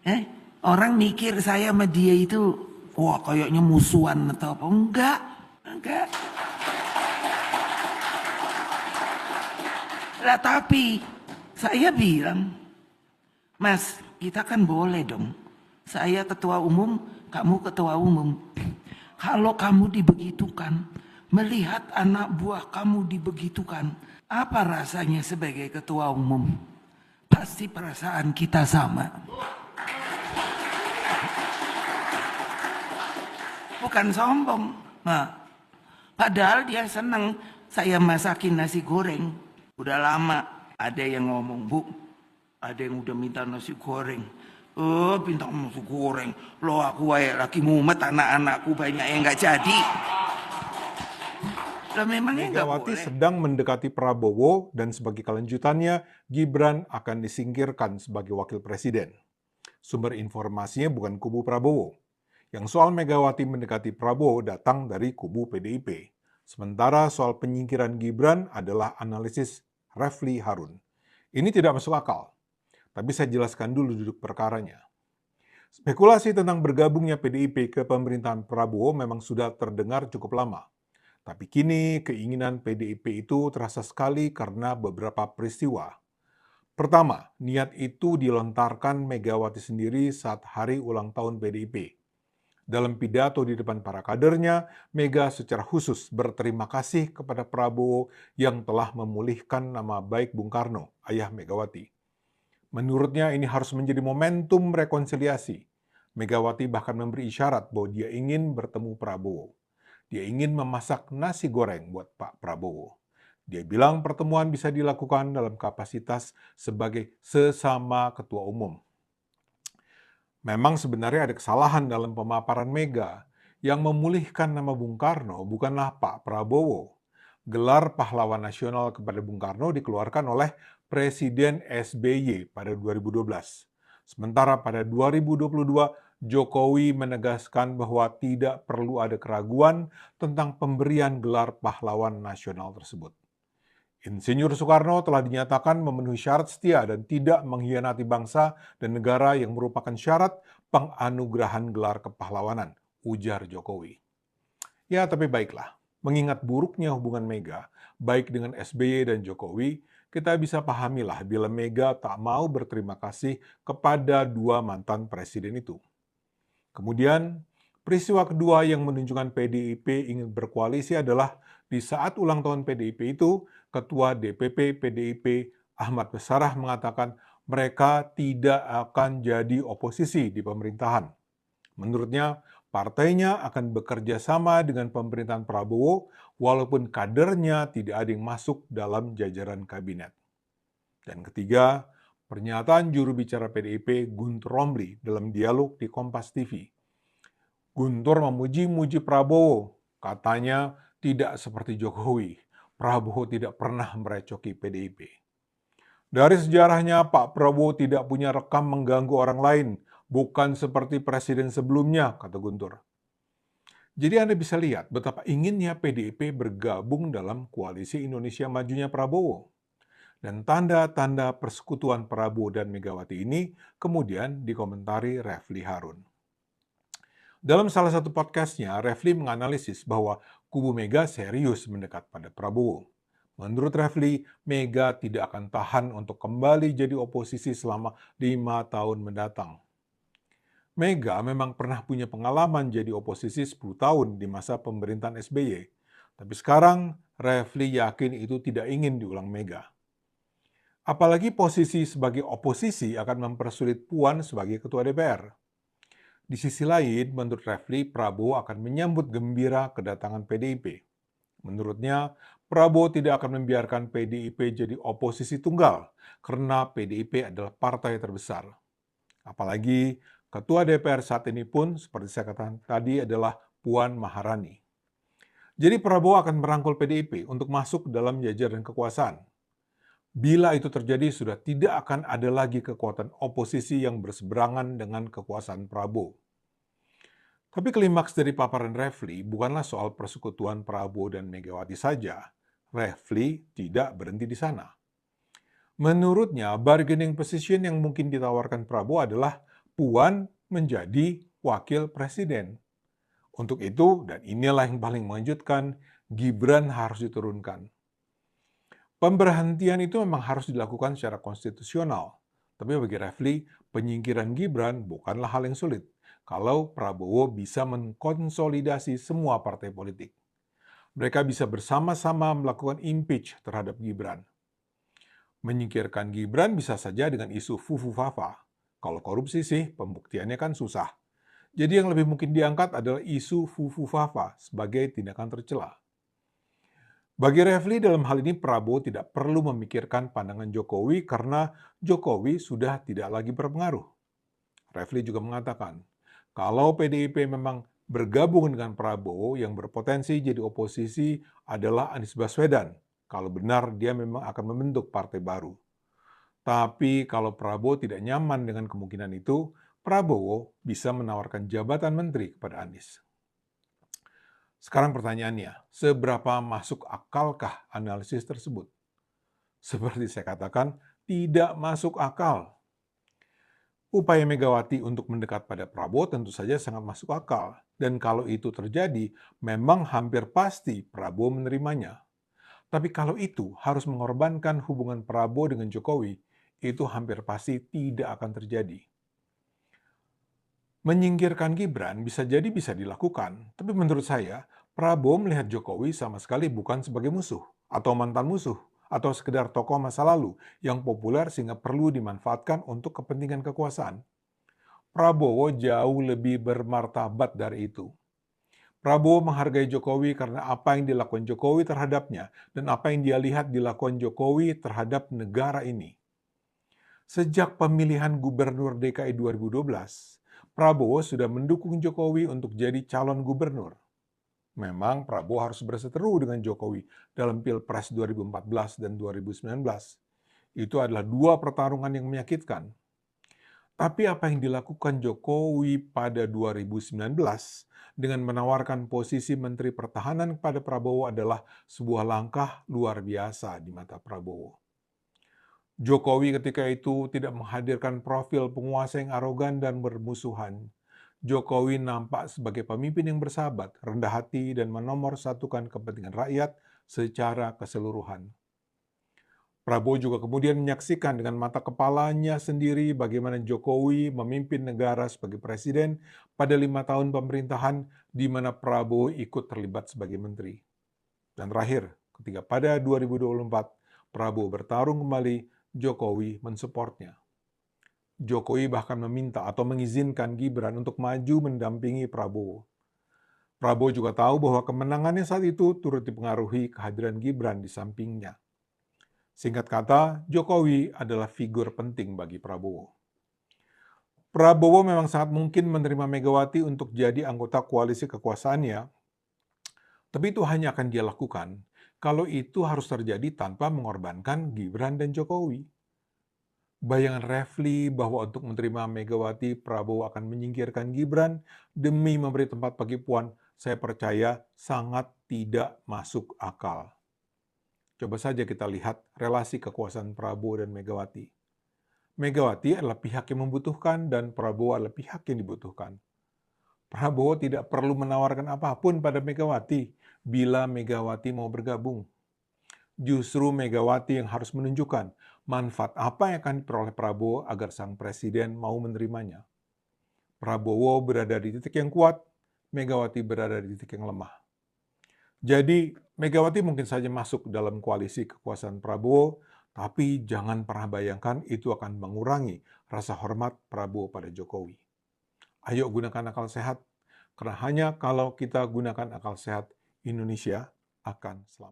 Eh, orang mikir saya sama dia itu, wah kayaknya musuhan atau apa. Enggak, enggak. Lah tapi saya bilang, Mas, kita kan boleh dong. Saya ketua umum, kamu ketua umum. Kalau kamu dibegitukan, melihat anak buah kamu dibegitukan, apa rasanya sebagai ketua umum? Pasti perasaan kita sama. Bukan sombong. Nah, padahal dia senang saya masakin nasi goreng. Udah lama ada yang ngomong, Bu, ada yang udah minta nasi goreng. Oh, minta nasi goreng. Loh aku lagi mumet, anak-anakku banyak yang nggak jadi. Lah memangnya nggak Megawati boleh. sedang mendekati Prabowo dan sebagai kelanjutannya, Gibran akan disingkirkan sebagai wakil presiden. Sumber informasinya bukan kubu Prabowo. Yang soal Megawati mendekati Prabowo datang dari kubu PDIP. Sementara soal penyingkiran Gibran adalah analisis Refli Harun. Ini tidak masuk akal, tapi saya jelaskan dulu duduk perkaranya. Spekulasi tentang bergabungnya PDIP ke pemerintahan Prabowo memang sudah terdengar cukup lama. Tapi kini keinginan PDIP itu terasa sekali karena beberapa peristiwa. Pertama, niat itu dilontarkan Megawati sendiri saat hari ulang tahun PDIP. Dalam pidato di depan para kadernya, Mega secara khusus berterima kasih kepada Prabowo yang telah memulihkan nama baik Bung Karno, ayah Megawati. Menurutnya ini harus menjadi momentum rekonsiliasi. Megawati bahkan memberi isyarat bahwa dia ingin bertemu Prabowo. Dia ingin memasak nasi goreng buat Pak Prabowo. Dia bilang pertemuan bisa dilakukan dalam kapasitas sebagai sesama ketua umum. Memang sebenarnya ada kesalahan dalam pemaparan Mega. Yang memulihkan nama Bung Karno bukanlah Pak Prabowo. Gelar pahlawan nasional kepada Bung Karno dikeluarkan oleh Presiden SBY pada 2012. Sementara pada 2022, Jokowi menegaskan bahwa tidak perlu ada keraguan tentang pemberian gelar pahlawan nasional tersebut. Insinyur Soekarno telah dinyatakan memenuhi syarat setia dan tidak mengkhianati bangsa dan negara yang merupakan syarat penganugerahan gelar kepahlawanan, ujar Jokowi. Ya, tapi baiklah. Mengingat buruknya hubungan Mega, baik dengan SBY dan Jokowi, kita bisa pahamilah bila Mega tak mau berterima kasih kepada dua mantan presiden itu. Kemudian, peristiwa kedua yang menunjukkan PDIP ingin berkoalisi adalah di saat ulang tahun PDIP itu, Ketua DPP PDIP Ahmad Basarah mengatakan mereka tidak akan jadi oposisi di pemerintahan. Menurutnya, partainya akan bekerja sama dengan pemerintahan Prabowo walaupun kadernya tidak ada yang masuk dalam jajaran kabinet. Dan ketiga, pernyataan juru bicara PDIP Guntur Romli dalam dialog di Kompas TV. Guntur memuji-muji Prabowo, katanya tidak seperti Jokowi. Prabowo tidak pernah merecoki PDIP. Dari sejarahnya, Pak Prabowo tidak punya rekam mengganggu orang lain, bukan seperti presiden sebelumnya, kata Guntur. Jadi Anda bisa lihat betapa inginnya PDIP bergabung dalam koalisi Indonesia Majunya Prabowo. Dan tanda-tanda persekutuan Prabowo dan Megawati ini kemudian dikomentari Refli Harun. Dalam salah satu podcastnya, Refli menganalisis bahwa kubu Mega serius mendekat pada Prabowo. Menurut Refli, Mega tidak akan tahan untuk kembali jadi oposisi selama 5 tahun mendatang. Mega memang pernah punya pengalaman jadi oposisi 10 tahun di masa pemerintahan SBY. Tapi sekarang, Refli yakin itu tidak ingin diulang Mega. Apalagi posisi sebagai oposisi akan mempersulit Puan sebagai ketua DPR. Di sisi lain, menurut Refli, Prabowo akan menyambut gembira kedatangan PDIP. Menurutnya, Prabowo tidak akan membiarkan PDIP jadi oposisi tunggal, karena PDIP adalah partai terbesar. Apalagi, Ketua DPR saat ini pun, seperti saya katakan tadi, adalah Puan Maharani. Jadi Prabowo akan merangkul PDIP untuk masuk dalam jajaran kekuasaan. Bila itu terjadi, sudah tidak akan ada lagi kekuatan oposisi yang berseberangan dengan kekuasaan Prabowo. Tapi klimaks dari paparan Refli bukanlah soal persekutuan Prabowo dan Megawati saja. Refli tidak berhenti di sana. Menurutnya, bargaining position yang mungkin ditawarkan Prabowo adalah Puan menjadi wakil presiden. Untuk itu, dan inilah yang paling mengejutkan, Gibran harus diturunkan. Pemberhentian itu memang harus dilakukan secara konstitusional. Tapi bagi Refli, penyingkiran Gibran bukanlah hal yang sulit kalau Prabowo bisa mengkonsolidasi semua partai politik. Mereka bisa bersama-sama melakukan impeach terhadap Gibran. Menyingkirkan Gibran bisa saja dengan isu fufu-fafa. Kalau korupsi sih, pembuktiannya kan susah. Jadi yang lebih mungkin diangkat adalah isu fufu-fafa sebagai tindakan tercela. Bagi Refli dalam hal ini Prabowo tidak perlu memikirkan pandangan Jokowi karena Jokowi sudah tidak lagi berpengaruh. Refli juga mengatakan, kalau PDIP memang bergabung dengan Prabowo yang berpotensi jadi oposisi adalah Anies Baswedan, kalau benar dia memang akan membentuk partai baru. Tapi kalau Prabowo tidak nyaman dengan kemungkinan itu, Prabowo bisa menawarkan jabatan menteri kepada Anies. Sekarang pertanyaannya, seberapa masuk akalkah analisis tersebut? Seperti saya katakan, tidak masuk akal. Upaya Megawati untuk mendekat pada Prabowo tentu saja sangat masuk akal. Dan kalau itu terjadi, memang hampir pasti Prabowo menerimanya. Tapi kalau itu harus mengorbankan hubungan Prabowo dengan Jokowi, itu hampir pasti tidak akan terjadi. Menyingkirkan Gibran bisa jadi bisa dilakukan, tapi menurut saya, Prabowo melihat Jokowi sama sekali bukan sebagai musuh, atau mantan musuh, atau sekedar tokoh masa lalu yang populer sehingga perlu dimanfaatkan untuk kepentingan kekuasaan. Prabowo jauh lebih bermartabat dari itu. Prabowo menghargai Jokowi karena apa yang dilakukan Jokowi terhadapnya dan apa yang dia lihat dilakukan Jokowi terhadap negara ini. Sejak pemilihan Gubernur DKI 2012, Prabowo sudah mendukung Jokowi untuk jadi calon gubernur. Memang Prabowo harus berseteru dengan Jokowi dalam Pilpres 2014 dan 2019. Itu adalah dua pertarungan yang menyakitkan. Tapi apa yang dilakukan Jokowi pada 2019 dengan menawarkan posisi Menteri Pertahanan kepada Prabowo adalah sebuah langkah luar biasa di mata Prabowo. Jokowi ketika itu tidak menghadirkan profil penguasa yang arogan dan bermusuhan. Jokowi nampak sebagai pemimpin yang bersahabat, rendah hati, dan menomorsatukan kepentingan rakyat secara keseluruhan. Prabowo juga kemudian menyaksikan dengan mata kepalanya sendiri bagaimana Jokowi memimpin negara sebagai presiden pada 5 tahun pemerintahan di mana Prabowo ikut terlibat sebagai menteri. Dan terakhir, ketika pada 2024 Prabowo bertarung kembali, Jokowi mensupportnya. Jokowi bahkan meminta atau mengizinkan Gibran untuk maju mendampingi Prabowo. Prabowo juga tahu bahwa kemenangannya saat itu turut dipengaruhi kehadiran Gibran di sampingnya. Singkat kata, Jokowi adalah figur penting bagi Prabowo. Prabowo memang sangat mungkin menerima Megawati untuk jadi anggota koalisi kekuasaannya, tapi itu hanya akan dia lakukan kalau itu harus terjadi tanpa mengorbankan Gibran dan Jokowi. Bayangan Refli bahwa untuk menerima Megawati, Prabowo akan menyingkirkan Gibran demi memberi tempat bagi Puan, saya percaya sangat tidak masuk akal. Coba saja kita lihat relasi kekuasaan Prabowo dan Megawati. Megawati adalah pihak yang membutuhkan dan Prabowo adalah pihak yang dibutuhkan. Prabowo tidak perlu menawarkan apapun pada Megawati bila Megawati mau bergabung. Justru Megawati yang harus menunjukkan manfaat apa yang akan diperoleh Prabowo agar sang presiden mau menerimanya. Prabowo berada di titik yang kuat, Megawati berada di titik yang lemah. Jadi, Megawati mungkin saja masuk dalam koalisi kekuasaan Prabowo, tapi jangan pernah bayangkan itu akan mengurangi rasa hormat Prabowo pada Jokowi. Ayo gunakan akal sehat, karena hanya kalau kita gunakan akal sehat, Indonesia akan selamat.